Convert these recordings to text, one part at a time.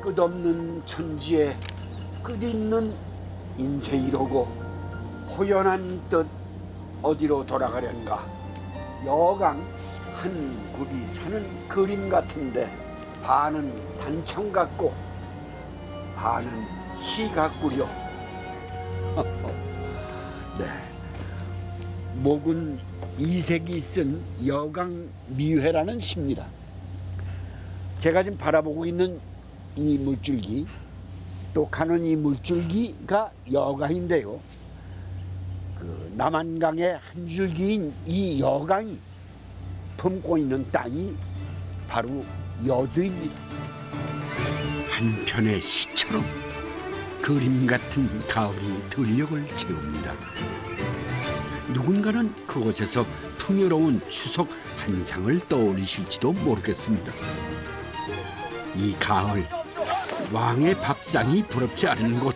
끝없는 천지에 끝있는 인생이로고 호연한 뜻 어디로 돌아가련가. 여강 한 굽이 사는 그림 같은데 반은 단청 같고 반은 시 같구려. 네, 목은 이색이 쓴 여강 미회라는 시입니다. 제가 지금 바라보고 있는 이 물줄기, 또 가는 이 물줄기가 여강인데요. 그 남한강의 한 줄기인 이 여강이 품고 있는 땅이 바로 여주입니다. 한편의 시처럼 그림 같은 가을이 들녘을 채웁니다. 누군가는 그곳에서 풍요로운 추석 한상을 떠올리실지도 모르겠습니다. 이 가을, 왕의 밥상이 부럽지 않은 곳.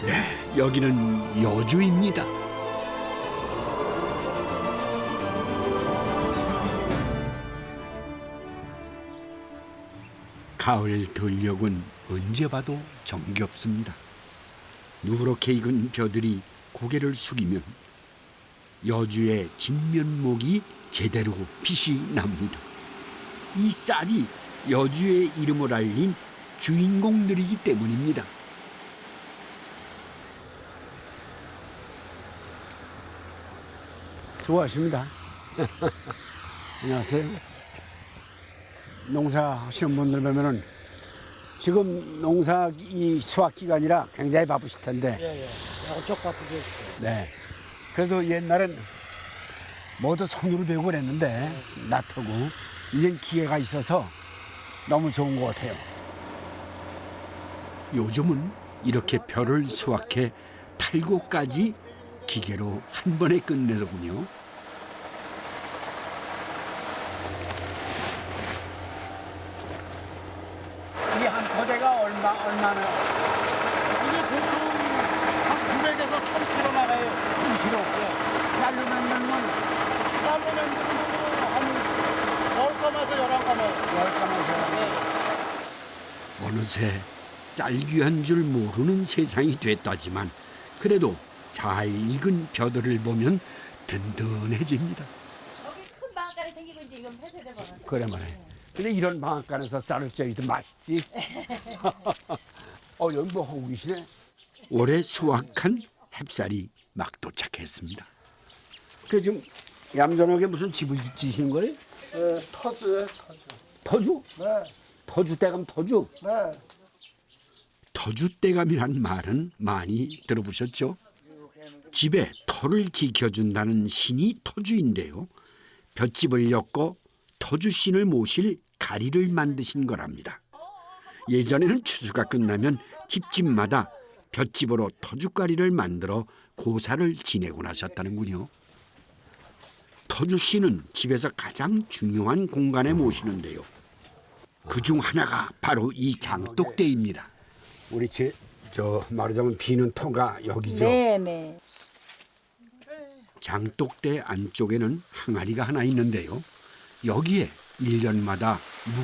네, 여기는 여주입니다. 가을 들녘은 언제 봐도 정겹습니다. 누렇게 익은 벼들이 고개를 숙이면 여주의 진면목이 제대로 빛이 납니다. 이 쌀이 여주의 이름을 알린 주인공들이기 때문입니다. 수고하십니다. 안녕하세요. 농사하시는 분들 보면은 지금 농사 이 수확 기간이라 굉장히 바쁘실 텐데. 예. 어쪽 바쁘게. 네. 그래도 옛날엔 모두 손으로 배우고 그랬는데 낫하고 이젠 기회가 있어서 너무 좋은 것 같아요. 요즘은 이렇게 벼를 수확해 탈고까지 기계로 한 번에 끝내더군요. 이게 한 포대가 얼마나? 이게 보통 한 900에서 1000kg 나가요. 1kg. 쌀로 넣으면 쌀로 만드는 한 10가마에서 11가마. 어느새 쌀 귀한 줄 모르는 세상이 됐다지만 그래도 잘 익은 벼들을 보면 든든해집니다. 여기 큰 방앗간이 생기고 이제 이건 폐쇄돼 버려. 그래 말해. 근데 이런 방앗간에서 쌀을 쪄도 맛있지. 여기 뭐 하고 계시네? 올해 수확한 햅쌀이 막 도착했습니다. 그 지금 얌전하게 무슨 집을 지시는 거예요? 네, 터주예요, 터주. 터주? 네, 터주대감 터주? 네. 터주대감이란 말은 많이 들어보셨죠? 집에 터를 지켜준다는 신이 터주인데요. 볏집을 엮고 터주신을 모실 가리를 만드신 거랍니다. 예전에는 추수가 끝나면 집집마다 볏집으로 터주가리를 만들어 고사를 지내곤 하셨다는군요. 터주신은 집에서 가장 중요한 공간에 모시는데요. 그중 하나가 바로 이 장독대입니다. 우리 저 말하자면 비는 터가 여기죠. 네네. 장독대 안쪽에는 항아리가 하나 있는데요. 여기에 1년마다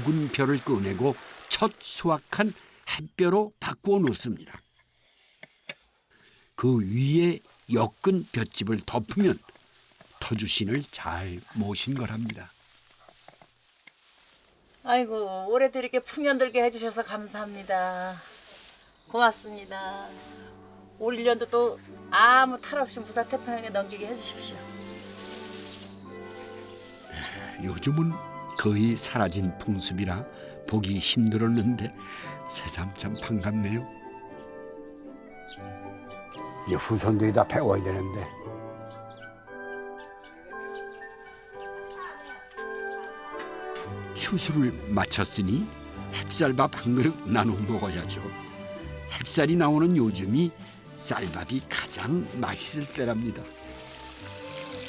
묵은 벼를 꺼내고 첫 수확한 햇벼로 바꾸어 놓습니다. 그 위에 엮은 볏집을 덮으면 터주신을 잘 모신 거랍니다. 아이고 올해도 이렇게 풍년 들게 해주셔서 감사합니다. 고맙습니다. 올 1년도 또 아무 탈 없이 무사태평하게 넘기게 해주십시오. 요즘은 거의 사라진 풍습이라 보기 힘들었는데 새삼 참 반갑네요. 이 후손들이 다 배워야 되는데. 추수를 마쳤으니 햅쌀밥 한 그릇 나눠 먹어야죠. 햅쌀이 나오는 요즘이 쌀밥이 가장 맛있을 때랍니다.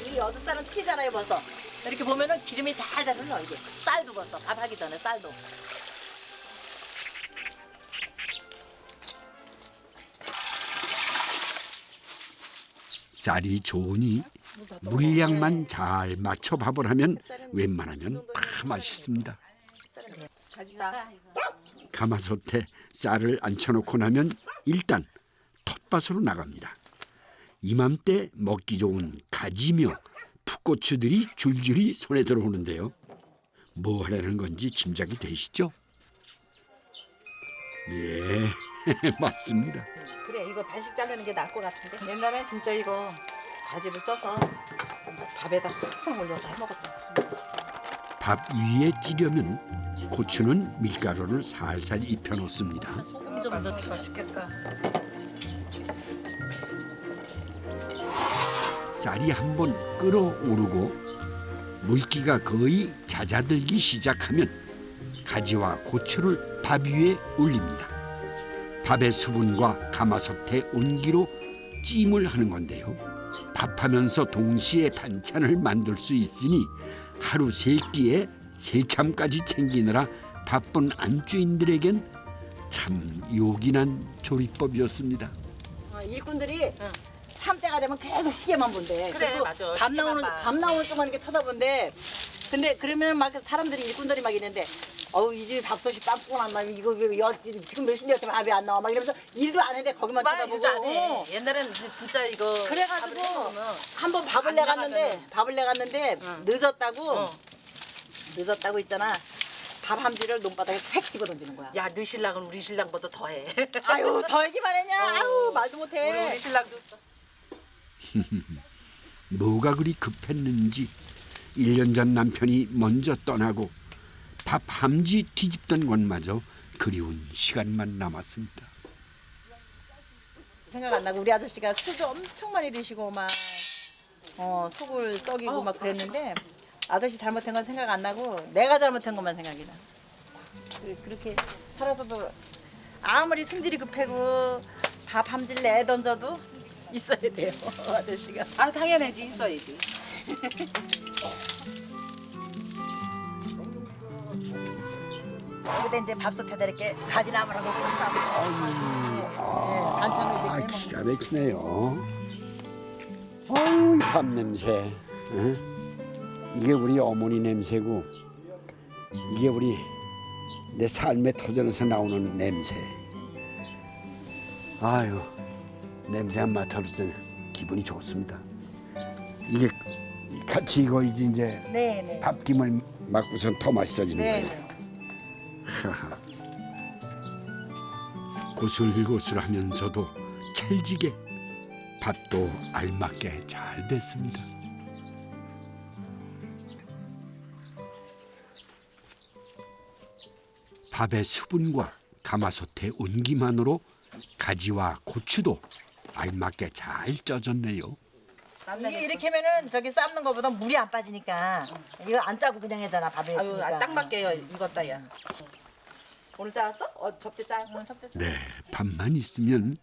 이 여두쌀은 튀잖아요 벌써. 이렇게 보면은 기름이 잘잘 흘러 이게. 쌀도 벌써 밥하기 전에 쌀도. 쌀이 좋으니 물량만 잘 맞춰 밥을 하면 웬만하면 다 맛있습니다. 가지다. 가마솥에 쌀을 앉혀놓고 나면 일단 텃밭으로 나갑니다. 이맘때 먹기 좋은 가지며 풋고추들이 줄줄이 손에 들어오는데요. 뭐 하려는 건지 짐작이 되시죠? 예, 맞습니다. 그래 이거 반씩 자르는 게 나을 것 같은데. 옛날에 진짜 이거 가지를 쪄서 밥에다 항상 올려서 해 먹었잖아. 밥 위에 찌려면 고추는 밀가루를 살살 입혀놓습니다. 소금 좀 넣어도 맛있겠다. 쌀이 한번 끓어오르고 물기가 거의 잦아들기 시작하면 가지와 고추를 밥 위에 올립니다. 밥의 수분과 가마솥의 온기로 찜을 하는 건데요. 밥하면서 동시에 반찬을 만들 수 있으니 하루 세 끼에 세참까지 챙기느라 바쁜 안주인들에겐 참 요긴한 조리법이었습니다. 일꾼들이 삼때가 되면 계속 시계만 본대. 그래, 그리고 맞아. 밤 시계만 나오는 봐. 밤 나오는 동안 이렇게 쳐다본대. 근데 그러면 막 사람들이 일꾼들이 막 있는데, 어우 이 집에 밥솥이 빵꾸가 안 나면 이거 왜 지금 몇 시인데 밥이 안 나와 막 이러면서 일도 안 했는데 거기만 말 쳐다보고. 일도 안 해. 옛날에는 진짜 이거 그래가지고 밥을 해먹으면 한번 밥을 안 내갔는데 나가면은. 밥을 내갔는데 늦었다고 어. 늦었다고 있잖아. 밥 함지를 논바닥에 팩 집어 던지는 거야. 야, 너 신랑은 우리 신랑보다 더해. 아유 더 얘기만 했냐? 아유 말도 못해. 우리 신랑도 뭐가 그리 급했는지 1년 전 남편이 먼저 떠나고 밥 함지 뒤집던 것마저 그리운 시간만 남았습니다. 생각 안 나고 우리 아저씨가 술도 엄청 많이 드시고 막 속을 썩이고 막 그랬는데 아저씨 잘못한 건 생각 안 나고 내가 잘못한 것만 생각이 나. 그렇게 살아서도 아무리 승질이 급하고 밥 함질 내 던져도 있어야 돼요 아저씨가. 아, 당연하지. 있어야지. 여기다 이제 밥솥에다 이렇게 가지나무랑 놓고 반찬을 아, 이렇게 기가 막히네요. 어우, 밥 냄새. 응? 이게 우리 어머니 냄새고 이게 우리 내 삶의 터전에서 나오는 냄새. 아유, 냄새 한 맡아도 기분이 좋습니다. 이게 같이 이거이지 이제 네네. 밥김을 맡고선 더 맛있어지는 거예요. 네. 하하. 고슬고슬하면서도 찰지게 밥도 알맞게 잘 됐습니다. 밥의 수분과 가마솥의 온기만으로 가지와 고추도 알맞게 잘 쪄졌네요. 이게 이렇게 하면은 저기 삶는 거보다 물이 안 빠지니까 이거 안 짜고 그냥 해잖아 밥에. 아유, 딱 맞게요. 익었다, 야. 오늘 짜왔어? 접대 짜왔어? 네, 밥만 있으면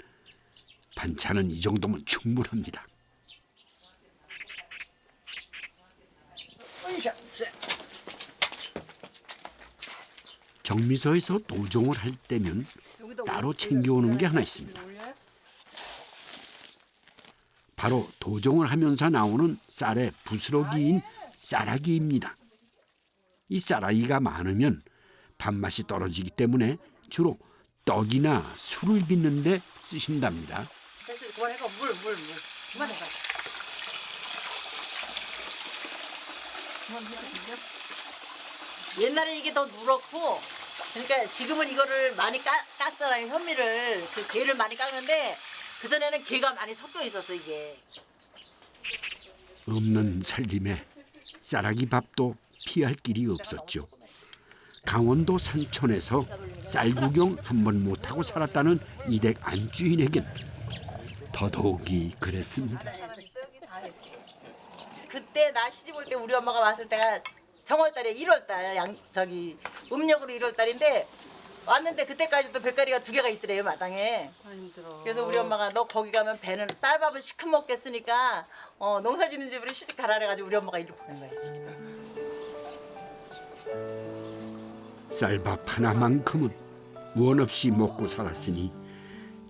반찬은 이 정도면 충분합니다. 정미소에서 도종을 할 때면 따로 챙겨오는 게 하나 있습니다. 바로 도종을 하면서 나오는 쌀의 부스러기인 쌀아기입니다. 이 쌀아기가 많으면 밥맛이 떨어지기 때문에 주로 떡이나 술을 빚는 데 쓰신답니다. 됐어, 그만해가 물. 그만해가. 옛날에 이게 더 누렇고, 그러니까 지금은 이거를 많이 깠잖아요. 현미를 그 게를 많이 깎는데 그 전에는 게가 많이 섞여 있었어 이게. 없는 살림에 쌀아기 밥도 피할 길이 없었죠. 강원도 산촌에서 쌀 구경 한 번 못하고 살았다는 이댁 안주인에겐 더더욱이 그랬습니다. 그때 나 시집 올 때 우리 엄마가 왔을 때가 정월달에 1월달 음력으로 1월달인데 왔는데 그때까지도 뱃가리가 2개가 있더래요 마당에. 그래서 우리 엄마가 너 거기 가면 배는 쌀밥을 시큼 먹겠으니까 농사 짓는 집으로 시집 가라 그래가지고 우리 엄마가 이리로 보낸 거야 시집을. 쌀밥 하나만큼은 원 없이 먹고 살았으니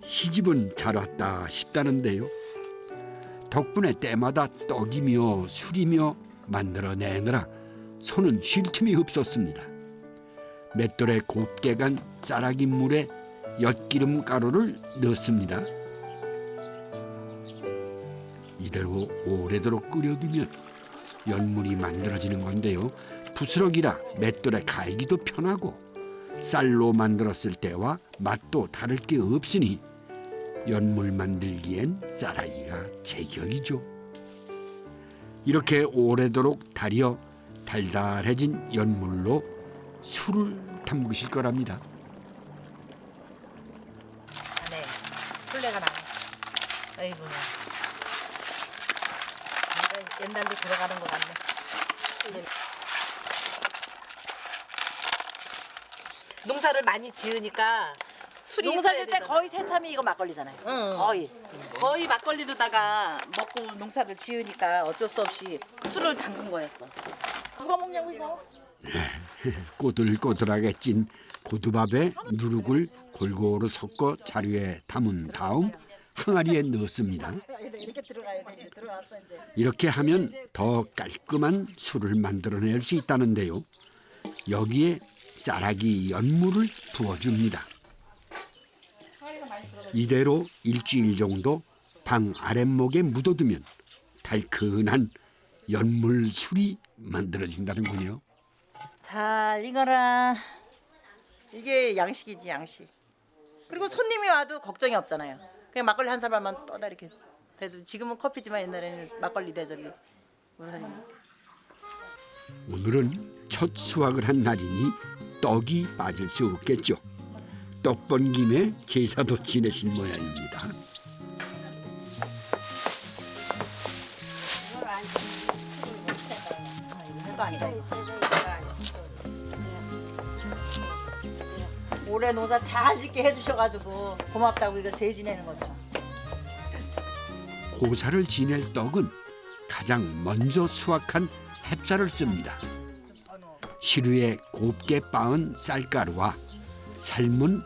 시집은 잘 왔다 싶다는데요. 덕분에 때마다 떡이며 술이며 만들어내느라 손은 쉴 틈이 없었습니다. 맷돌에 곱게 간 쌀아기 물에 엿기름 가루를 넣습니다. 이대로 오래도록 끓여두면 연물이 만들어지는 건데요. 부스러기라 맷돌에 갈기도 편하고 쌀로 만들었을 때와 맛도 다를 게 없으니 연물 만들기엔 쌀아기가 제격이죠. 이렇게 오래도록 달여 달달해진 연물로 술을 담그실 거랍니다. 네, 술래가 나네. 아이고. 옛날로 들어가는 것 같네. 농사를 많이 지으니까 술이 농사 있어야 질 때 되잖아. 거의 새참이 이거 막걸리잖아요. 응. 거의 막걸리로다가 먹고 농사를 지으니까 어쩔 수 없이 술을 담근 거였어. 누가 먹냐고 이거. 꼬들꼬들하게 찐 고두밥에 누룩을 골고루 섞어 자루에 담은 다음 항아리에 넣습니다. 이렇게 들어가야 돼. 이제 들어왔어 이제. 이렇게 하면 더 깔끔한 술을 만들어낼 수 있다는데요. 여기에 쌀아기 연물을 부어줍니다. 이대로 일주일 정도 방 아랫목에 묻어두면 달큰한 연물술이 만들어진다는군요. 잘 익어라. 이게 양식이지 양식. 그리고 손님이 와도 걱정이 없잖아요. 그냥 막걸리 한 사발만 떠다 이렇게 대접. 지금은 커피지만 옛날에는 막걸리 대접이 우선. 오늘은 첫 수확을 한 날이니 떡이 빠질 수 없겠죠. 떡 번 김에 제사도 지내신 모양입니다. 해도 아니다. 올해 농사 잘 짓게 해주셔가지고 고맙다고 이거 제 지내는 거죠. 고사를 지낼 떡은 가장 먼저 수확한 햅쌀을 씁니다. 시루에 곱게 빻은 쌀가루와 삶은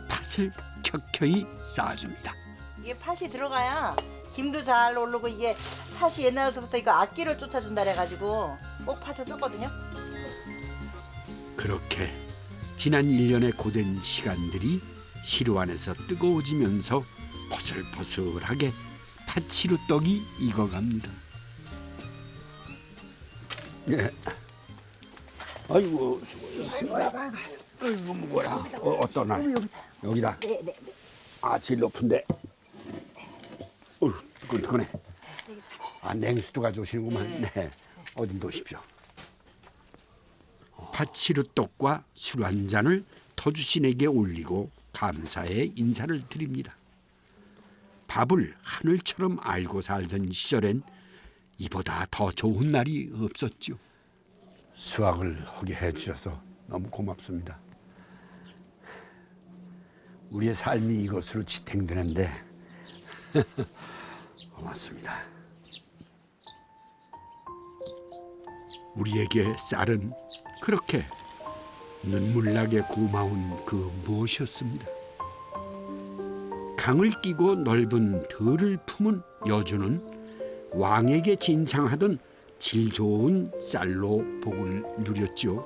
팥을 켜켜이 쌓아줍니다. 이게 팥이 들어가야 김도 잘 오르고 이게 팥이 옛날부터 이거 악기를 쫓아준다 그래가지고 꼭 팥을 썼거든요. 그렇게 지난 1년의 고된 시간들이 시루 안에서 뜨거워지면서 버슬버슬하게 팥시루떡이 익어갑니다. 네. 아이고 수고했습니다. 아이고 뭐야? 어떤 날? 여기다. 네네. 아 제일 높은데. 뜨끈뜨끈해. 아 냉수도 가져오시는구만. 네. 어디 놓으십시오. 팥시루떡과 술 한 잔을 터주신에게 올리고 감사의 인사를 드립니다. 밥을 하늘처럼 알고 살던 시절엔 이보다 더 좋은 날이 없었죠. 수확을 하게 해주셔서 너무 고맙습니다. 우리의 삶이 이것으로 지탱되는데 고맙습니다. 우리에게 쌀은 그렇게 눈물나게 고마운 그 무엇이었습니다. 강을 끼고 넓은 들을 품은 여주는 왕에게 진상하던 질 좋은 쌀로 복을 누렸죠.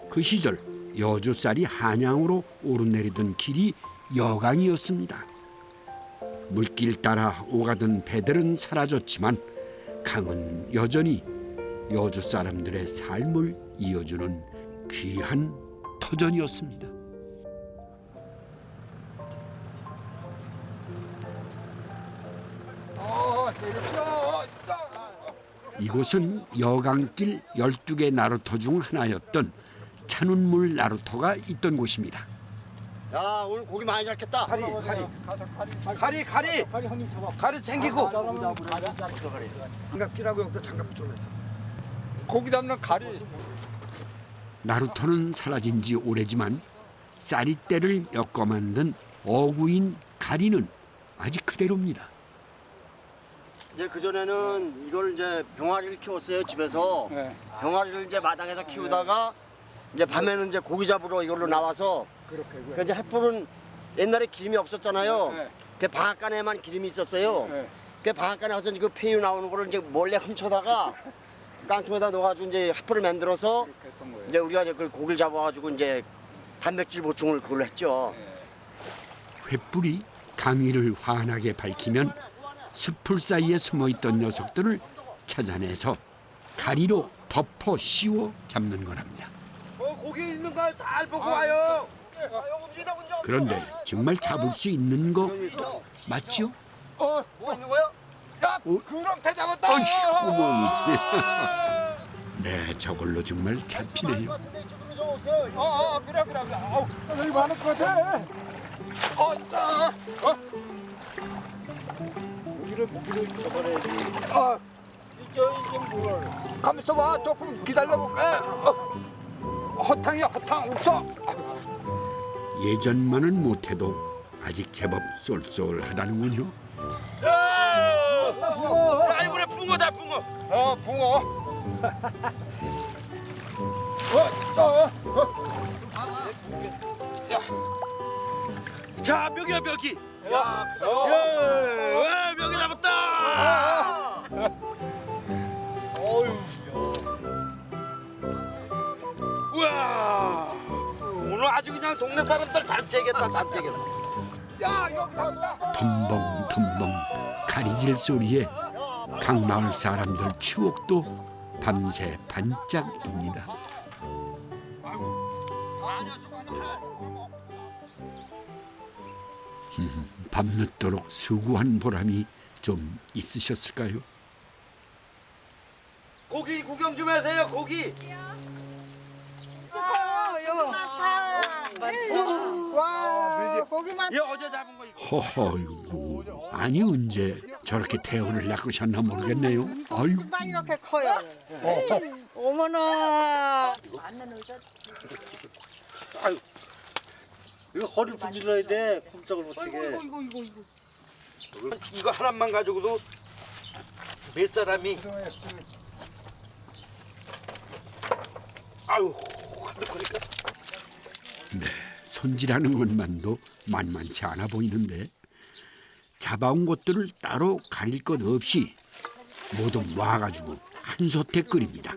그 시절 여주 쌀이 한양으로 오르내리던 길이 여강이었습니다. 물길 따라 오가던 배들은 사라졌지만 강은 여전히 여주 사람들의 삶을 이어주는 귀한 터전이었습니다. 이곳은 여강길 12개 나루터 중 하나였던 찬운물 나루터가 있던 곳입니다. 야 오늘 고기 많이 잡겠다. 가리 챙기고 장갑기라고 여기다 장갑 들어갔어. 고기 잡는 가리. 나루터는 사라진 지 오래지만 쌀이대를 엮어 만든 어구인 가리는 아직 그대로입니다. 이제 그 전에는 이걸 이제 병아리를 키웠어요 집에서. 네. 병아리를 이제 마당에서 키우다가 이제 밤에는 이제 고기 잡으러 이걸로 나와서. 그 이제 햇불은 옛날에 기름이 없었잖아요. 네. 그 방앗간에만 기름이 있었어요. 네. 그 방앗간에 가서 그 폐유 나오는 거를 이제 몰래 훔쳐다가 깡통에다 넣어가지고 이제 햇불을 만들어서 했던 거예요. 이제 우리가 이제 그 고기를 잡아가지고 이제 단백질 보충을 그걸로 했죠. 횃불이 강위를 환하게 밝히면 숲풀 사이에 숨어있던 녀석들을 찾아내서 가리로 덮어 씌워 잡는 거랍니다. 고기 있는 거 잘 보고 와요. 그런데 정말 잡을 수 있는 거 맞죠? 뭐 있는 거야? 야, 그렁태 잡았다. 어이씨, 어머니. 네, 저걸로 정말 잡히네요. 그래. 아우, 여기 많을 것 같아. 가만 있어봐. 조금 기다려볼게. 허탕이야, 허탕. 없어. 예전만은 못해도 아직 제법 쏠쏠하다는군요. 야, 이번에 붕어다, 붕어. 붕어. 자, 묘기야 묘기. 야, 와, 묘기 잡았다. 우와. 오늘 아주 그냥 동네 사람들 잔치겠다, 잔치겠다. 야, 여기 잡았다. 덤벙덤벙 가리질 소리에 강마을 사람들 추억도 밤새 반짝입니다. 밤늦도록 수고한 보람이 좀 있으셨을까요? 고기 구경 좀 하세요, 고기. 와, 고기 많. 이 어제 잡은 거 이거. 허허이고 아니 언제 저렇게 태우를 낚으셨나 모르겠네요. 아이고 막 이렇게 커요. 어머나. 이거 허리 부질러야 돼. 꼼짝을 못하게. 이거 하나만 가지고도 몇 사람이. 아유, 한득하니까. 네, 손질하는 것만도 만만치 않아 보이는데 잡아온 것들을 따로 가릴 것 없이 모두 모아가지고 한솥에 끓입니다.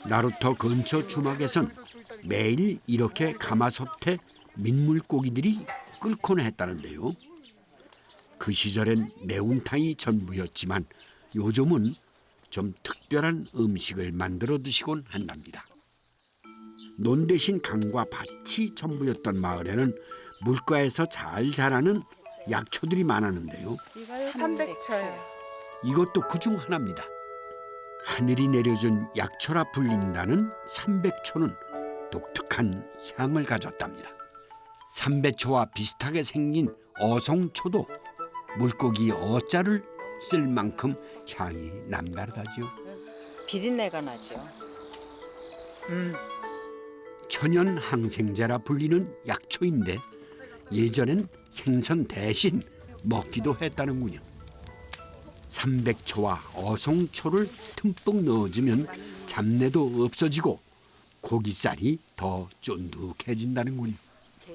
나루터 근처 주막에선 매일 이렇게 가마솥에 민물고기들이 끓곤 했다는데요. 그 시절엔 매운탕이 전부였지만 요즘은 좀 특별한 음식을 만들어 드시곤 한답니다. 논 대신 강과 밭이 전부였던 마을에는 물가에서 잘 자라는 약초들이 많았는데요. 삼백초요. 이것도 그중 하나입니다. 하늘이 내려준 약초라 불린다는 삼백초는 독특한 향을 가졌답니다. 삼배초와 비슷하게 생긴 어송초도 물고기 어자를 쓸 만큼 향이 남다르다죠. 비린내가 나죠. 천연 항생제라 불리는 약초인데 예전엔 생선 대신 먹기도 했다는군요. 삼백초와 어송초를 듬뿍 넣어주면 잡내도 없어지고 고기살이 더 쫀득해진다는군요.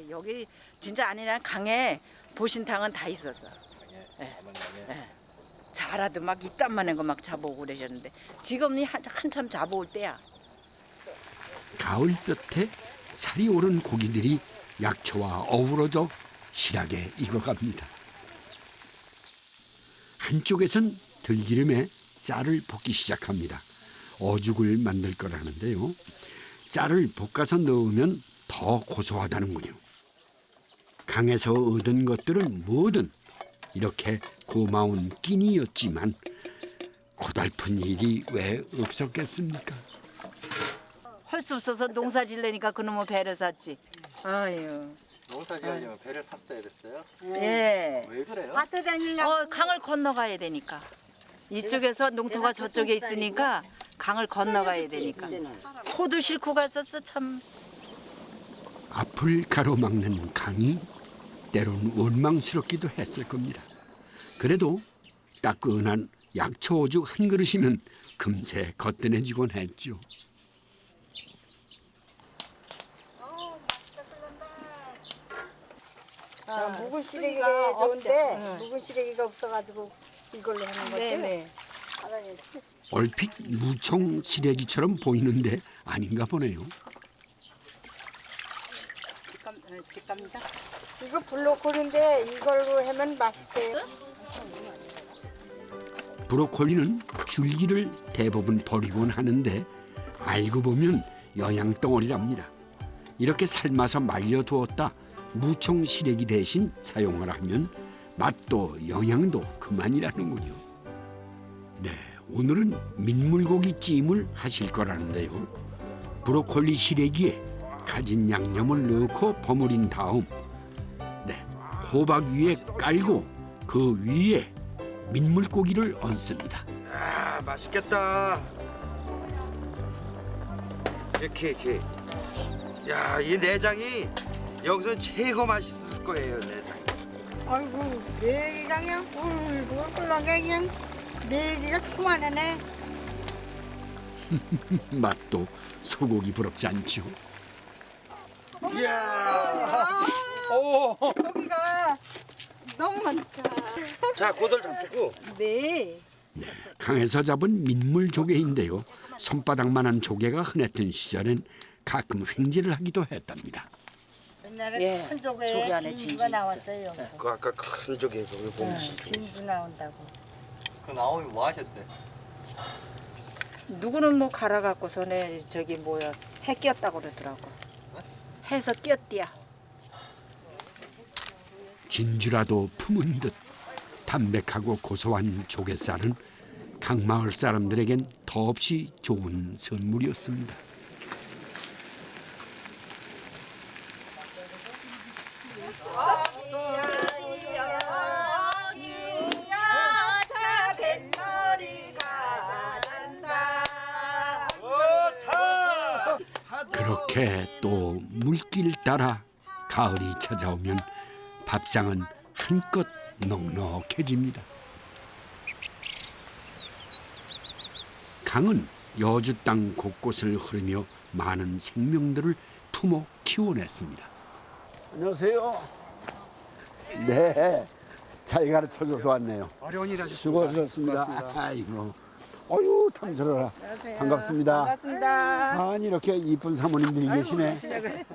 여기 진짜 아니라 강에 보신탕은 다 있었어. 잘하도 막 이딴만한 거 막 잡아오고 그러셨는데 지금이 한참 잡아올 때야. 가을볕에 살이 오른 고기들이 약초와 어우러져 실하게 익어갑니다. 한쪽에선 들기름에 쌀을 볶기 시작합니다. 어죽을 만들 거라는데요. 쌀을 볶아서 넣으면 더 고소하다는군요. 강에서 얻은 것들은 뭐든 이렇게 고마운 끼니였지만 고달픈 일이 왜 없었겠습니까? 할 수 없어서 농사 지려니까 그놈의 배를 샀지. 아유. 농사 지으려면 배를 샀어야 됐어요? 예. 왜 그래요? 밭에 다니려고. 강을 건너가야 되니까. 이쪽에서 농토가 저쪽에 있으니까 강을 건너가야 되니까. 소도 싣고 갔었어 참. 앞을 가로막는 강이 때론 원망스럽기도 했을 겁니다. 그래도 따끈한 약초 오죽 한 그릇이면 금세 거뜬해지곤 했죠. 묵은 시래기가 좋은데 묵은 시래기가 없어가지고 이걸로 하는 거지. 네네. 얼핏 무청 시래기처럼 보이는데 아닌가 보네요. 직감입니다. 이거 블로콜인데 이걸로 하면 맛있대요. 브로콜리는 줄기를 대부분 버리곤 하는데 알고 보면 영양 덩어리랍니다. 이렇게 삶아서 말려두었다 무청 시래기 대신 사용을 하면 맛도 영양도 그만이라는군요. 네, 오늘은 민물고기 찜을 하실 거라는데요. 브로콜리 시래기에 가진 양념을 넣고 버무린 다음 호박 위에 깔고 그 위에 민물고기를 얹습니다. 아, 맛있겠다. 이렇게. 야, 이 내장이 여기서 최고 맛있을 거예요, 내장이. 아이고 내기가 그냥 꿀꿀꿀하게 그냥 내기가 소만하네. 맛도 소고기 부럽지 않죠. 이야. 오. 고기가 너무 많다. 자, 고들 잡수고. 네. 강에서 잡은 민물조개인데요. 손바닥만한 조개가 흔했던 시절엔 가끔 횡재를 하기도 했답니다. 옛날에 예, 큰 조개 조개에 안에 진주가 진주 나왔어요. 그 아까 큰 조개 저기 보면 진주 나온다고. 그 나오면 뭐 하셨대? 누구는 뭐 갈아갖고서는 저기 뭐야 해 끼었다고 그러더라고. 해서 끼었디야. 진주라도 품은 듯 담백하고 고소한 조갯살은 강마을 사람들에겐 더없이 좋은 선물이었습니다. 그렇게 또 물길 따라 가을이 찾아오면 밥상은 한껏 넉넉해집니다. 강은 여주 땅 곳곳을 흐르며 많은 생명들을 품어 키워냈습니다. 안녕하세요. 네, 잘 가르쳐줘서 왔네요. 어려운 일 수고하셨습니다. 아이고, 어유 탐스러라. 반갑습니다. 반갑습니다. 아니 이렇게 이쁜 사모님들이 계시네.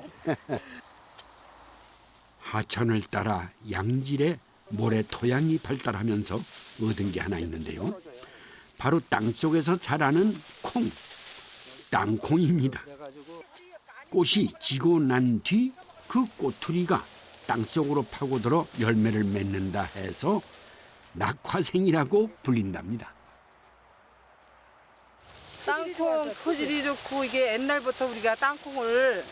하천을 따라 양질의 모래 토양이 발달하면서 얻은 게 하나 있는데요. 바로 땅속에서 자라는 콩, 땅콩입니다. 꽃이 지고 난 뒤 그 꼬투리가 땅속으로 파고들어 열매를 맺는다 해서 낙화생이라고 불린답니다. 땅콩 토질이 좋고 이게 옛날부터 우리가 땅콩을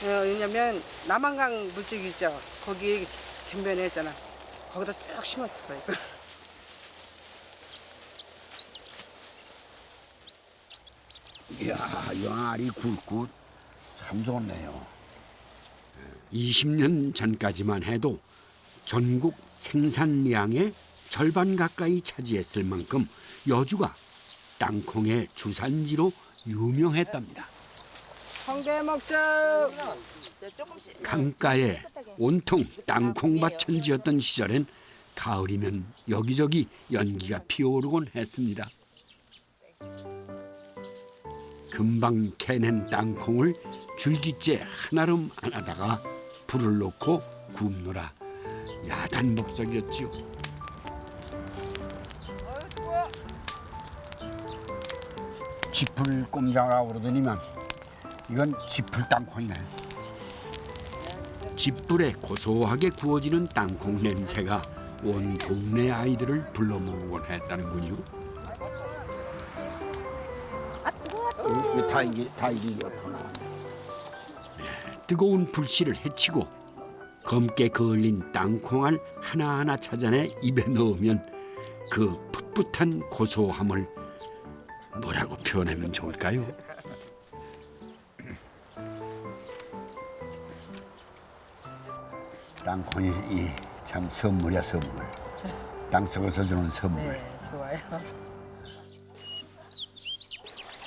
왜냐면 남한강 물질 있죠. 거기 갱변에 했잖아. 거기다 쭉 심었어요. 이야, 이 알이 굵고 참 좋네요. 20년 전까지만 해도 전국 생산량의 절반 가까이 차지했을 만큼 여주가 땅콩의 주산지로 유명했답니다. 성게 먹자. 강가에 온통 땅콩밭 천지였던 시절엔 가을이면 여기저기 연기가 피어오르곤 했습니다. 금방 캐낸 땅콩을 줄기째 한아름 안 하다가 불을 놓고 굽느라 야단법석이었지요. 지풀 꼼장이라고 그러더니만 이건 지풀 땅콩이네. 집불에 고소하게 구워지는 땅콩 냄새가 온 동네 아이들을 불러 모으곤 했다는군요. 이게 다 이게 뜨거운 불씨를 헤치고 검게 그을린 땅콩알 하나하나 찾아내 입에 넣으면 그 풋풋한 고소함을 뭐라고 표현하면 좋을까요? 땅콩이 참 선물이야 선물. 땅속에서 주는 선물. 좋아요.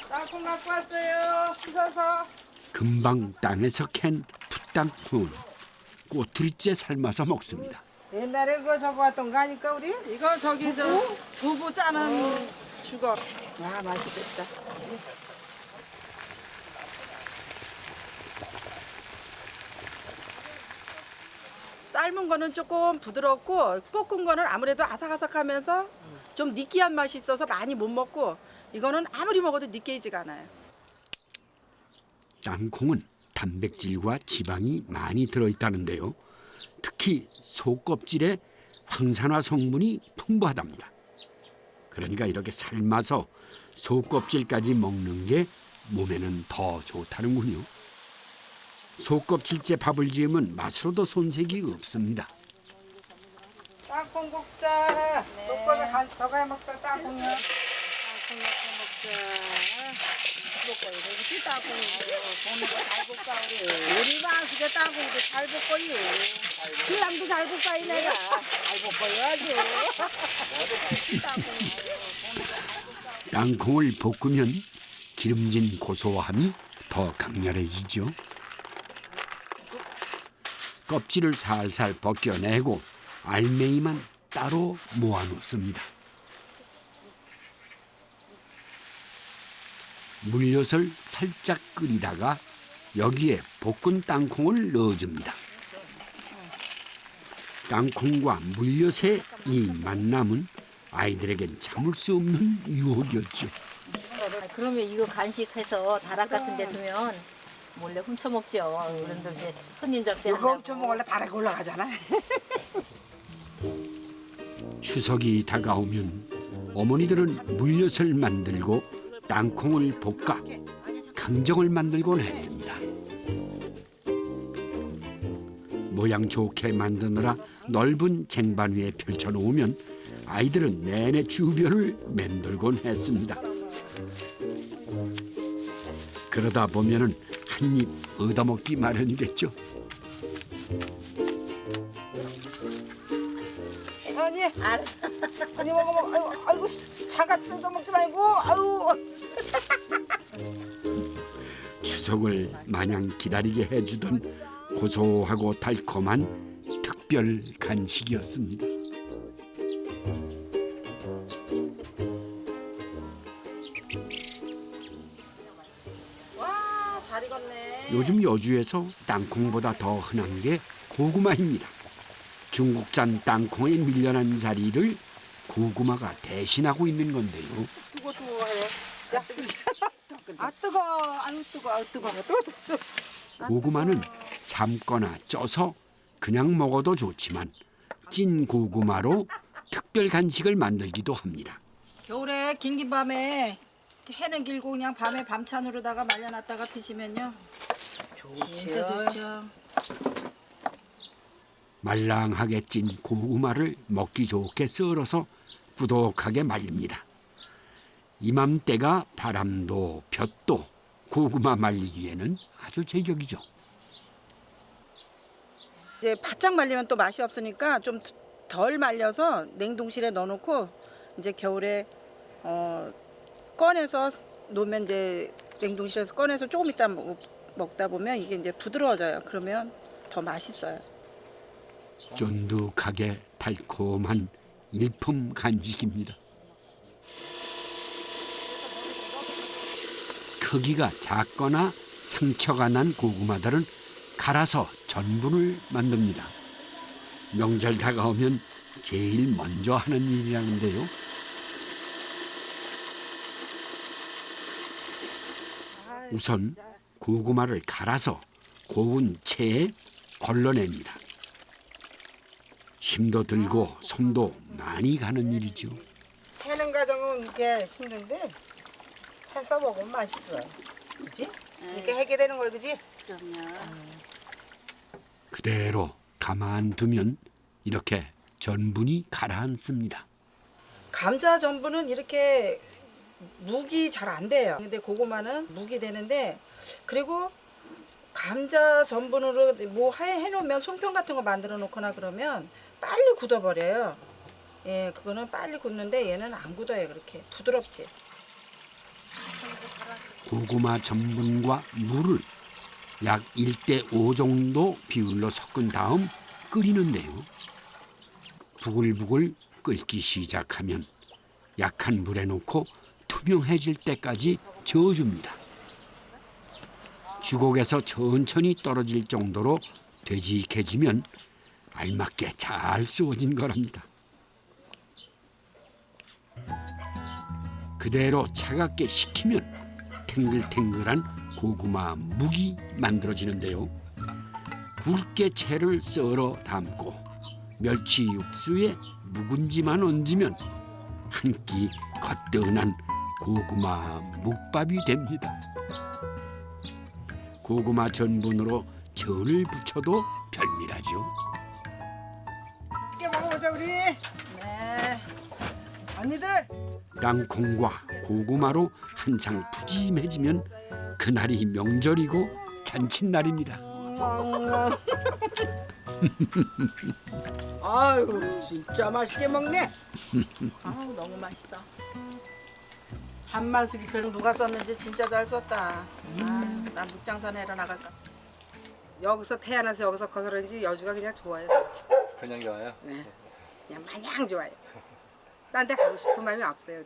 땅콩 갖고 왔어요. 씻어서. 금방 땅에서 캔 풋땅콩은 꼬투리째 삶아서 먹습니다. 옛날에 그거 저거 왔던 거 아닐까 우리? 이거 저기 저 두부 짜는 죽어. 와 맛있겠다. 삶은 거는 조금 부드럽고 볶은 거는 아무래도 아삭아삭하면서 좀 느끼한 맛이 있어서 많이 못 먹고 이거는 아무리 먹어도 느끼지가 않아요. 땅콩은 단백질과 지방이 많이 들어있다는데요. 특히 속껍질에 황산화 성분이 풍부하답니다. 그러니까 이렇게 삶아서 속껍질까지 먹는 게 몸에는 더 좋다는군요. 속껍질째 밥을 지으면 맛으로도 손색이 없습니다. 땅콩 볶자. 녹거서 저거에 먹자 땅콩이요. 땅콩 먹자. 볶아요. 그렇지 땅콩. 보는 거잘 볶아 우리. 우리 맛있게 땅콩도 잘 볶아요. 신랑도 잘 볶아요 내가. 잘 볶아야지. 땅콩을 볶으면 기름진 고소함이 더 강렬해지죠. 껍질을 살살 벗겨내고 알맹이만 따로 모아놓습니다. 물엿을 살짝 끓이다가 여기에 볶은 땅콩을 넣어줍니다. 땅콩과 물엿의 이 만남은 아이들에겐 참을 수 없는 유혹이었죠. 그러면 이거 간식해서 다락 같은 데 두면 몰래 훔쳐 먹죠. 어른들 이제 손님 잡대 이거 훔쳐 먹을래 다락에 올라가잖아. 추석이 다가오면 어머니들은 물엿을 만들고 땅콩을 볶아 강정을 만들곤 했습니다. 모양 좋게 만드느라 넓은 쟁반 위에 펼쳐놓으면 아이들은 내내 주변을 맴돌곤 했습니다. 그러다 보면은 한 입 얻어먹기 마련이겠죠. 언니, 알았어. 언니 먹어. 아이고, 잠깐 뜯어먹지 말고. 아유. 추석을 마냥 기다리게 해주던 고소하고 달콤한 특별 간식이었습니다. 와, 잘 익었네. 요즘 여주에서 땅콩보다 더 흔한 게 고구마입니다. 중국산 땅콩에 밀려난 자리를 고구마가 대신하고 있는 건데요. 뜨거 해요. 야, 아 뜨거. 아유 뜨거. 아유 뜨거. 고구마는 삶거나 쪄서 그냥 먹어도 좋지만 찐 고구마로 특별 간식을 만들기도 합니다. 겨울에 긴 밤에 해는 길고 그냥 밤에 밤찬으로다가 말려놨다가 드시면요. 진짜 좋죠. 말랑하게 찐 고구마를 먹기 좋게 썰어서 부독하게 말립니다. 이맘때가 바람도 볕도 고구마 말리기에는 아주 제격이죠. 이제 바짝 말리면 또 맛이 없으니까 좀 덜 말려서 냉동실에 넣어놓고 이제 겨울에 꺼내서 놓으면 이제 냉동실에서 꺼내서 조금 있다 먹다 보면 이게 이제 부드러워져요. 그러면 더 맛있어요. 쫀득하게 달콤한 일품 간식입니다. 크기가 작거나 상처가 난 고구마들은 갈아서 전분을 만듭니다. 명절 다가오면 제일 먼저 하는 일이라는데요. 우선 고구마를 갈아서 고운 체에 걸러냅니다. 힘도 들고 손도 많이 가는 일이죠. 해는 과정은 이게 힘든데 해서 먹으면 맛있어. 그렇지? 이렇게 하게 되는 거야, 그렇지? 그대로 가만두면 이렇게 전분이 가라앉습니다. 감자 전분은 이렇게 묵이 잘 안 돼요. 근데 고구마는 묵이 되는데 그리고 감자 전분으로 뭐 해놓으면 송편 같은 거 만들어 놓거나 그러면 빨리 굳어버려요. 예, 그거는 빨리 굳는데 얘는 안 굳어요. 그렇게 부드럽지. 고구마 전분과 물을 약 1대5 정도 비율로 섞은 다음 끓이는데요. 부글부글 끓기 시작하면 약한 불에 놓고 투명해질 때까지 저어줍니다. 주걱에서 천천히 떨어질 정도로 되직해지면 알맞게 잘 쏘진 거랍니다. 그대로 차갑게 식히면 탱글탱글한 고구마 묵이 만들어지는데요. 굵게 채를 썰어 담고 멸치 육수에 묵은지만 얹으면 한 끼 거뜬한 고구마 묵밥이 됩니다. 고구마 전분으로 전을 부쳐도 별미라죠. 함께 먹어보자 우리. 네. 언니들. 땅콩과 고구마로 한상 푸짐해지면 그날이 명절이고 잔칫날입니다. 아유 진짜 맛있게 먹네. 아우 너무 맛있어. 한만숙이 편 누가 썼는지 진짜 잘 썼다. 난 묵장산 해러 나갈까. 여기서 태어나서 여기서 커서 그런지 여주가 그냥 좋아요. 그냥 좋아요. 네. 그냥 마냥 좋아요. 딴 데 가고 싶은 마음이 없어요.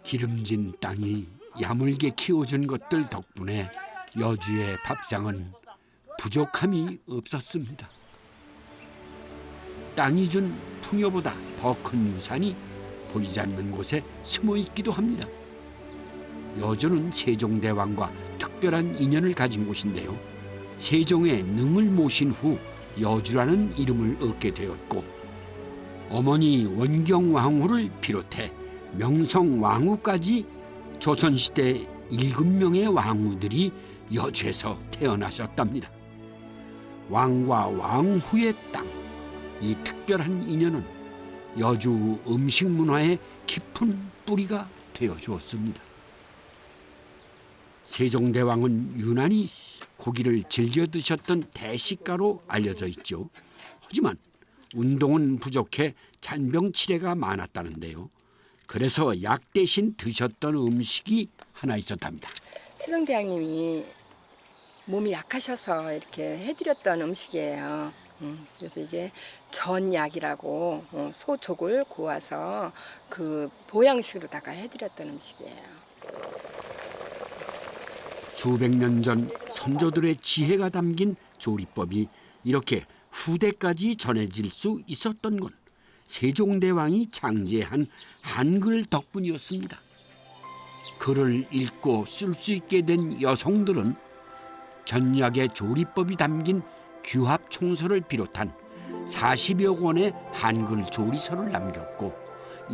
기름진 땅이 야물게 키워준 것들 덕분에 여주의 밥상은 부족함이 없었습니다. 땅이 준 풍요보다 더 큰 유산이 보이지 않는 곳에 숨어 있기도 합니다. 여주는 세종대왕과 특별한 인연을 가진 곳인데요. 세종의 능을 모신 후 여주라는 이름을 얻게 되었고 어머니 원경왕후를 비롯해 명성왕후까지 조선시대 7명의 왕후들이 여주에서 태어나셨답니다. 왕과 왕후의 땅, 이 특별한 인연은 여주 음식 문화의 깊은 뿌리가 되어주었습니다. 세종대왕은 유난히 고기를 즐겨 드셨던 대식가로 알려져 있죠. 하지만 운동은 부족해 잔병치레가 많았다는데요. 그래서 약 대신 드셨던 음식이 하나 있었답니다. 세종대왕님이 몸이 약하셔서 이렇게 해드렸던 음식이에요. 그래서 이게 전약이라고 소족을 고아서 그 보양식으로다가 해드렸던 음식이에요. 수백 년 전 선조들의 지혜가 담긴 조리법이 이렇게 후대까지 전해질 수 있었던 건 세종대왕이 창제한 한글 덕분이었습니다. 글을 읽고 쓸 수 있게 된 여성들은 전약의 조리법이 담긴 규합총서를 비롯한 40여 권의 한글 조리서를 남겼고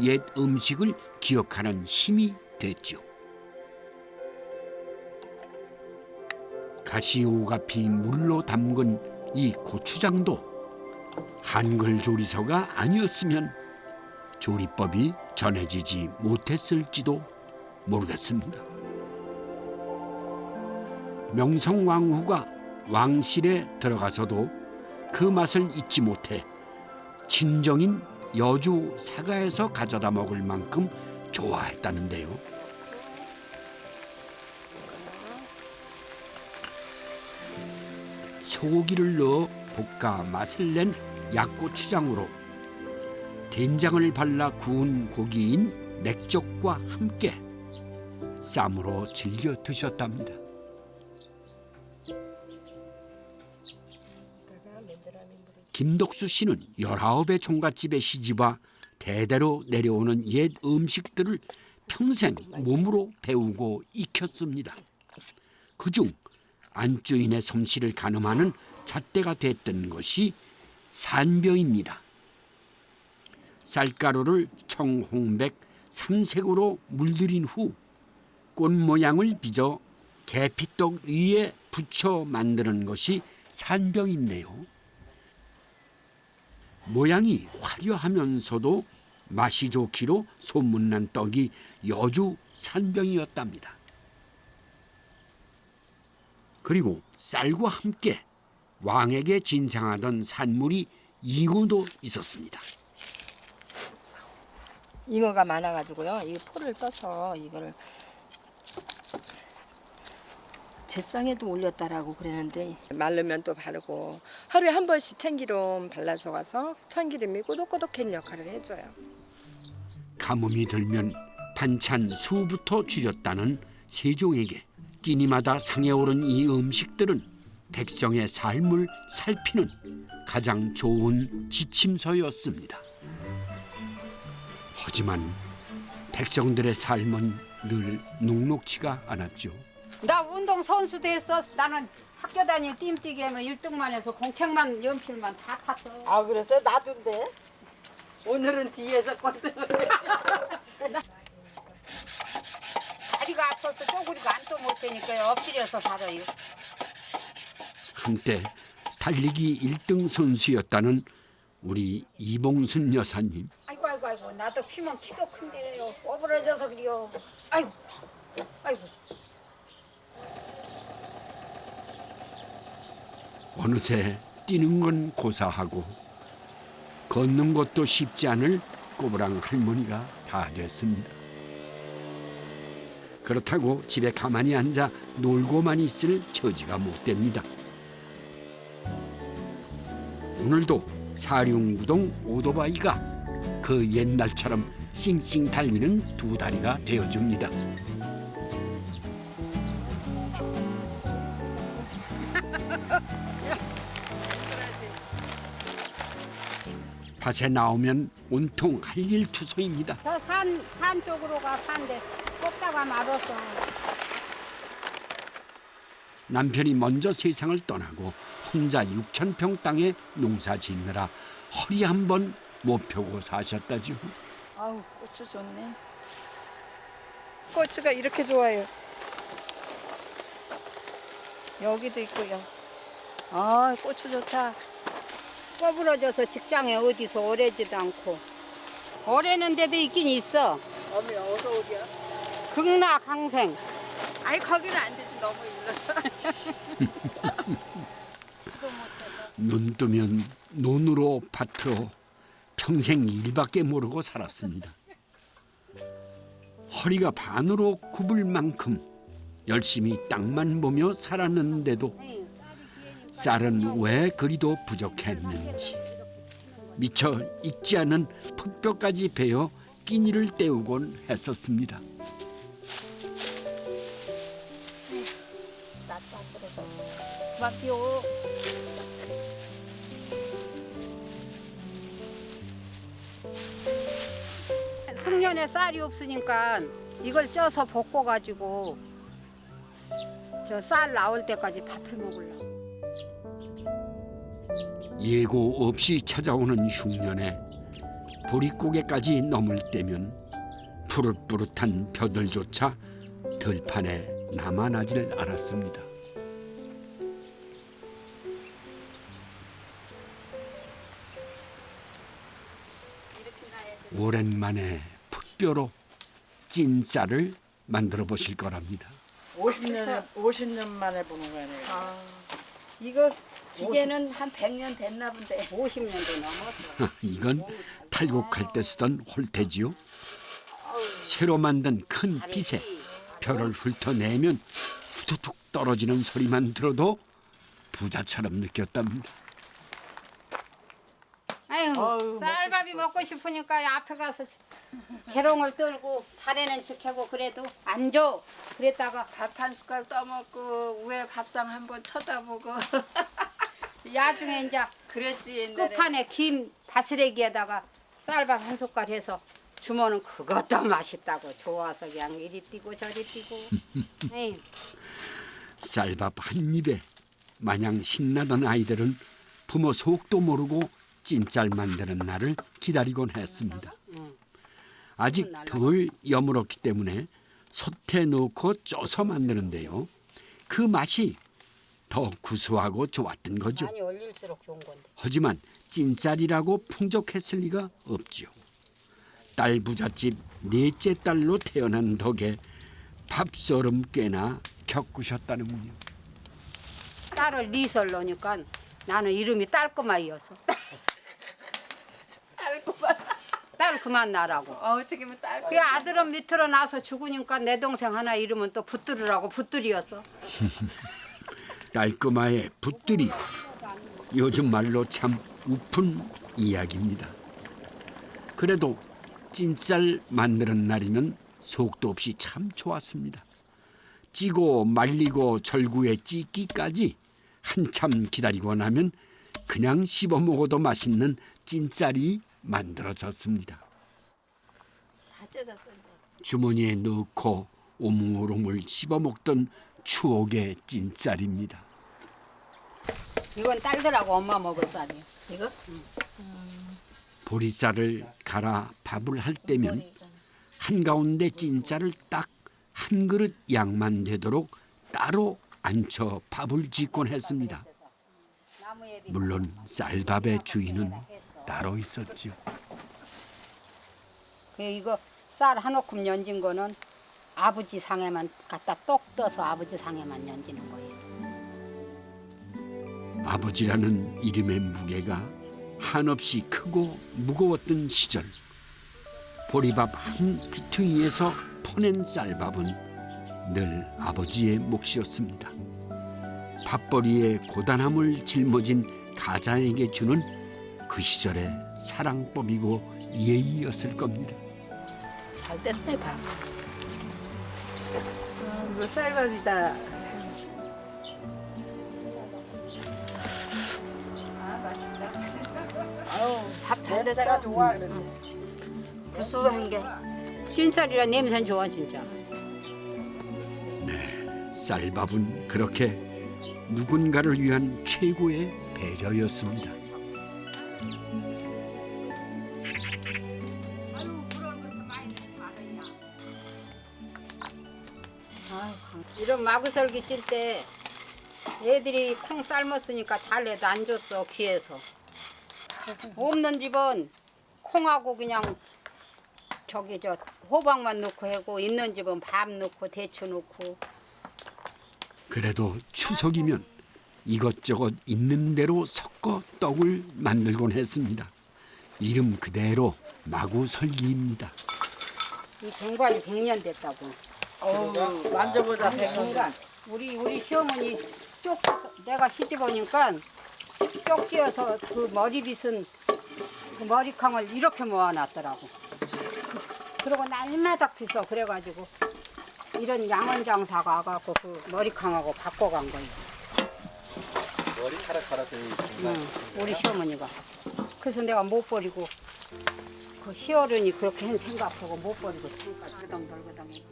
옛 음식을 기억하는 힘이 됐죠. 가시오가피 물로 담근 이 고추장도 한글 조리서가 아니었으면 조리법이 전해지지 못했을지도 모르겠습니다. 명성왕후가 왕실에 들어가서도 그 맛을 잊지 못해 친정인 여주 사가에서 가져다 먹을 만큼 좋아했다는데요. 소고기를 넣어 볶아 맛을 낸 약고추장으로 된장을 발라 구운 고기인 맥적과 함께 쌈으로 즐겨 드셨답니다. 김덕수 씨는 19의 총갓집에 시집와 대대로 내려오는 옛 음식들을 평생 몸으로 배우고 익혔습니다. 그중 안주인의 솜씨를 가늠하는 잣대가 됐던 것이 산벼입니다. 쌀가루를 청홍백 삼색으로 물들인 후 꽃 모양을 빚어 계피떡 위에 붙여 만드는 것이 산병인데요. 모양이 화려하면서도 맛이 좋기로 소문난 떡이 여주 산병이었답니다. 그리고 쌀과 함께 왕에게 진상하던 산물이 잉어도 있었습니다. 잉어가 많아가지고요. 이 포를 떠서 이거를 제상에도 올렸다라고 그러는데 마르면 또 바르고 하루에 한 번씩 참기름 발라줘서 참기름이 꼬독꼬독한 역할을 해줘요. 가뭄이 들면 반찬 수부터 줄였다는 세종에게 끼니마다 상에 오른 이 음식들은 백성의 삶을 살피는 가장 좋은 지침서였습니다. 하지만 백성들의 삶은 늘 녹록지가 않았죠. 나 운동 선수도 했어. 나는 학교 다니는 띠뛰기 하면 1등만 해서 공책만 연필만 다 탔어. 아 그래서 나도인데. 오늘은 뒤에서 꼴등을 해. 다리가 아파서 쪼그리고 앉도 못하니까 엎드려서 살아요. 한때 달리기 1등 선수였다는 우리 이봉순 여사님. 아이고 나도 피면 키도 큰데요. 꼬부러져서 그래요. 아이고. 어느새 뛰는 건 고사하고 걷는 것도 쉽지 않을 꼬부랑 할머니가 다 됐습니다. 그렇다고 집에 가만히 앉아 놀고만 있을 처지가 못 됩니다. 오늘도 사륜구동 오토바이가 그 옛날처럼 싱싱 달리는 두 다리가 되어줍니다. 밭에 나오면 온통 한일투소입니다. 저 산 쪽으로 가 산데 꼽다가 말았어. 남편이 먼저 세상을 떠나고 혼자 6,000평 땅에 농사 짓느라 허리 한 번 못 펴고 사셨다죠. 아우 고추 좋네. 고추가 이렇게 좋아요. 여기도 있고요. 아 고추 좋다. 꼬부러져서 직장에 어디서 오래지도 않고 오래는 데도 있긴 있어. 어미 어디야? 극락 항생. 아이 거기는 안 되지 너무 일렀어. 눈 뜨면 논으로 밭으로 평생 일밖에 모르고 살았습니다. 허리가 반으로 굽을 만큼 열심히 땅만 보며 살았는데도 쌀은 왜 그리도 부족했는지 미처 익지 않은 풋뼈까지 베어 끼니를 때우곤 했었습니다. 막요. 숙련에 쌀이 없으니까 이걸 쪄서 볶아가지고 저 쌀 나올 때까지 밥해 먹으려고. 예고 없이 찾아오는 흉년에 보릿고개까지 넘을 때면 푸릇푸릇한 벼들조차 들판에 남아나질 않았습니다. 오랜만에 풋뼈로 찐 쌀을 만들어 보실 거랍니다. 50년 만에 보는 거예요. 이거 기계는 한 100년 됐나 본데 50년도 넘었어. 이건 탈곡할 때 쓰던 홀대지요. 새로 만든 큰 빗에 벼를 훑어내면 후두둑 떨어지는 소리만 들어도 부자처럼 느꼈답니다. 아유, 쌀밥이 먹고 싶으니까 앞에 가서 재롱을 떨고 차례는 척하고 그래도 안 줘. 그랬다가 밥 한 숟갈 떠먹고 위에 밥상 한번 쳐다보고. 야중에 이제 그랬지 옛날에. 끝판에 김 바스레기에다가 쌀밥 한 숟갈 해서 주면은 그것도 맛있다고 좋아서 그냥 이리 뛰고 저리 뛰고. 에이. 쌀밥 한 입에 마냥 신나던 아이들은 부모 속도 모르고 찐쌀 만드는 날을 기다리곤 했습니다. 아직 덜 여물었기 때문에 솥에 넣고 쪄서 만드는데요. 그 맛이 더 구수하고 좋았던 거죠. 많이 올릴수록 좋은 건데. 하지만 찐쌀이라고 풍족했을 리가 없지요. 딸 부잣집 넷째 딸로 태어난 덕에 밥서름 꽤나 겪으셨다는군요. 딸을 리설 넣으니까 나는 이름이 딸꼬마이어서. 딸 그만 나라고. 어떻게 하면 딸. 그 아들은 밑으로 나서 죽으니까 내 동생 하나 이름은 또 붙들으라고 붙들이었어. 딸끄마의 붙들이 요즘 말로 참 우픈 이야기입니다. 그래도 찐쌀 만드는 날이면 속도 없이 참 좋았습니다. 찌고 말리고 절구에 찢기까지 한참 기다리고 나면 그냥 씹어 먹어도 맛있는 찐쌀이 만들어졌습니다. 주머니에 넣고 오물오물 씹어 먹던 추억의 찐쌀입니다. 이건 딸들하고 엄마 먹을 쌀이에요. 이거? 보리쌀을 갈아 밥을 할 때면 한가운데 찐쌀을 딱 한 그릇 양만 되도록 따로 앉혀 밥을 짓곤 했습니다. 물론 쌀밥의 주인은 따로 있었죠. 이거 쌀 한 오큼 연진 거는 아버지 상에만 갖다 똑 떠서 아버지 상에만 연지는 거예요. 아버지라는 이름의 무게가 한없이 크고 무거웠던 시절, 보리밥 한 귀퉁이에서 퍼낸 쌀밥은 늘 아버지의 몫이었습니다. 밥벌이의 고단함을 짊어진 가장에게 주는 그 시절의 사랑법이고 예의였을 겁니다. 잘 됐네 밥. 이거 쌀밥이다. 밥 잘 됐어. 좋아. 구수한 게 찐쌀이라 냄새는 좋아 진짜. 쌀밥은 그렇게 누군가를 위한 최고의 배려였습니다. 이런 마구설기 찔 때 애들이 콩 삶았으니까 달래도 안 줬어 귀에서. 없는 집은 콩하고 그냥 저기 저 호박만 넣고 하고 있는 집은 밥 넣고 대추 넣고. 그래도 추석이면 이것저것 있는 대로 섞어 떡을 만들곤 했습니다. 이름 그대로 마구설기입니다. 이 쟁반이 100년 됐다고. 만져보자 100년. 그러니까 우리 시어머니 쪽지서 내가 시집 오니까 쪽지어서 그 머리빗은 그 머리캉을 이렇게 모아놨더라고. 그리고 날마다 비서 그래가지고 이런 양원장사가 와갖고 그 머리캉하고 바꿔간 거예요. 머리카락 갈아서 우리 시어머니가. 그래서 내가 못 버리고 그 시어른이 그렇게 한 생각하고 못 버리고 지금까지 그덩덜그덩했지.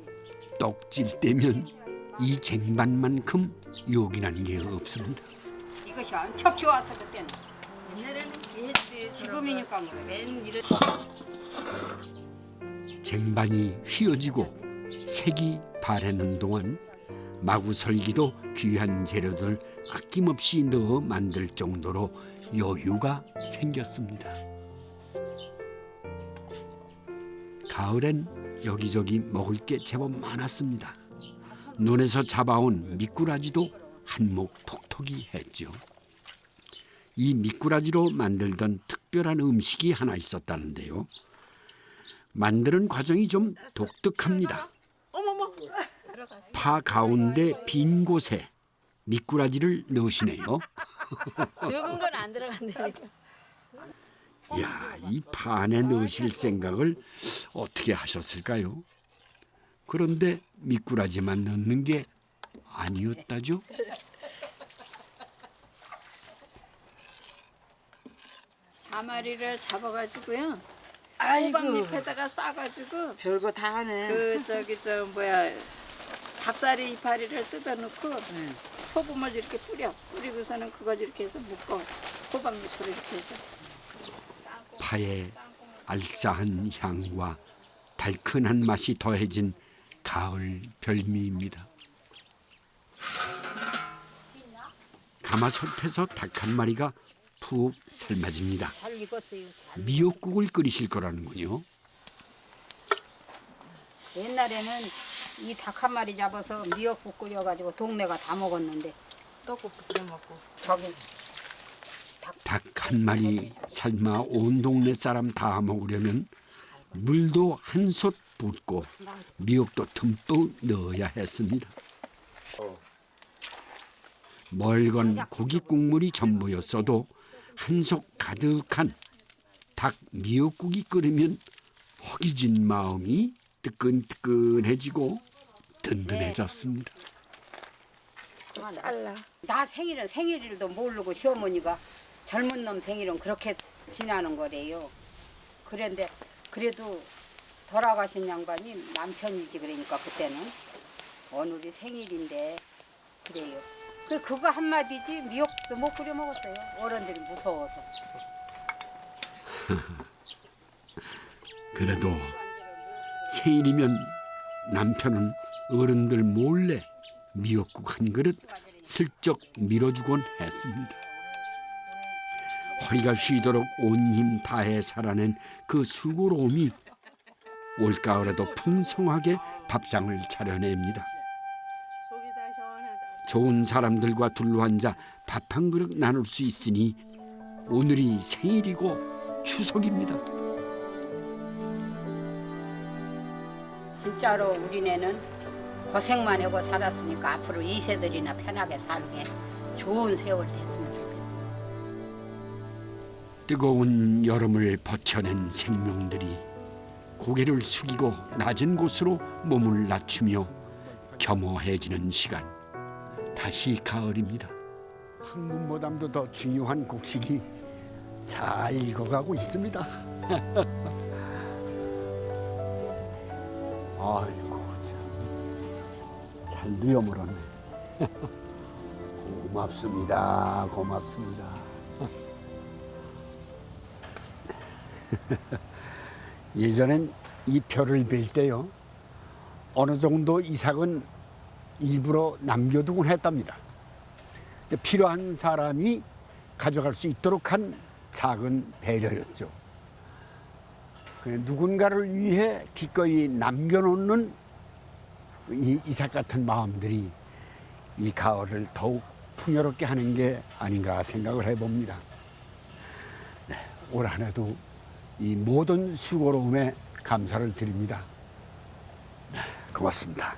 떡질 때면 이 쟁반만큼 요긴한 게 없습니다. 이것이 엄청 좋았어 그때는. 옛날에는 그랬지. 지금이니까 그래. 맨 이런. 쟁반이 휘어지고 색이 바래는 동안 마구설기도 귀한 재료들 아낌없이 넣어 만들 정도로 여유가 생겼습니다. 가을엔 여기저기 먹을 게 제법 많았습니다. 논에서 잡아온 미꾸라지도 한몫 톡톡이 했죠. 이 미꾸라지로 만들던 특별한 음식이 하나 있었다는데요. 만드는 과정이 좀 독특합니다. 파 가운데 빈 곳에 미꾸라지를 넣으시네요. 적은 건 안 들어간다니까. 야, 이 파 안에 넣으실 생각을 어떻게 하셨을까요? 그런데 미꾸라지만 넣는 게 아니었다죠? 자마리를 잡아가지고요. 아이고. 호박잎에다가 싸가지고 별거 다 하네. 그 저기 저 뭐야 닭다리 이파리를 뜯어놓고 소금을 이렇게 뿌리고서는 그걸 이렇게 해서 묶어 호박잎으로 이렇게 해서. 파의 알싸한 향과 달큰한 맛이 더해진 가을 별미입니다. 가마솥에서 닭 한 마리가 푹 삶아집니다. 잘 익었어요. 미역국을 끓이실 거라는군요. 옛날에는 이 닭 한 마리 잡아서 미역국 끓여가지고 동네가 다 먹었는데 떡국도 끓여 먹고. 저기 닭 한 마리 삶아 온 동네 사람 다 먹으려면 물도 한솥 붓고 미역도 듬뿍 넣어야 했습니다. 멀건 고기 국물이 전부였어도 한속 가득한 닭 미역국이 끓으면 허기진 마음이 뜨끈뜨끈해지고 든든해졌습니다. 잘라. 나 생일도 모르고 시어머니가 젊은 놈 생일은 그렇게 지나는 거래요. 그런데 그래도 돌아가신 양반이 남편이지 그러니까 그때는 오늘이 생일인데 그래요. 그거 한마디지 미역도 못 끓여 먹었어요. 어른들이 무서워서. 그래도 생일이면 남편은 어른들 몰래 미역국 한 그릇 슬쩍 밀어주곤 했습니다. 허리가 휘도록 온 힘 다해 살아낸 그 수고로움이 올가을에도 풍성하게 밥상을 차려냅니다. 좋은 사람들과 둘러앉아 밥 한 그릇 나눌 수 있으니 오늘이 생일이고 추석입니다. 진짜로 우리네는 고생만 하고 살았으니까 앞으로 2세들이나 편하게 살게 좋은 세월 됐으면 좋겠어요. 뜨거운 여름을 버텨낸 생명들이 고개를 숙이고 낮은 곳으로 몸을 낮추며 겸허해지는 시간. 다시 가을입니다. 황금보담도 더 중요한 곡식이 잘 익어가고 있습니다. 아이고 참 잘도 여물었네. 고맙습니다. 고맙습니다. 예전엔 이 벼를 벨 때요 어느 정도 이삭은 일부러 남겨두곤 했답니다. 필요한 사람이 가져갈 수 있도록 한 작은 배려였죠. 누군가를 위해 기꺼이 남겨놓는 이 이삭 같은 마음들이 이 가을을 더욱 풍요롭게 하는 게 아닌가 생각을 해봅니다. 네, 올 한 해도 이 모든 수고로움에 감사를 드립니다. 네, 고맙습니다.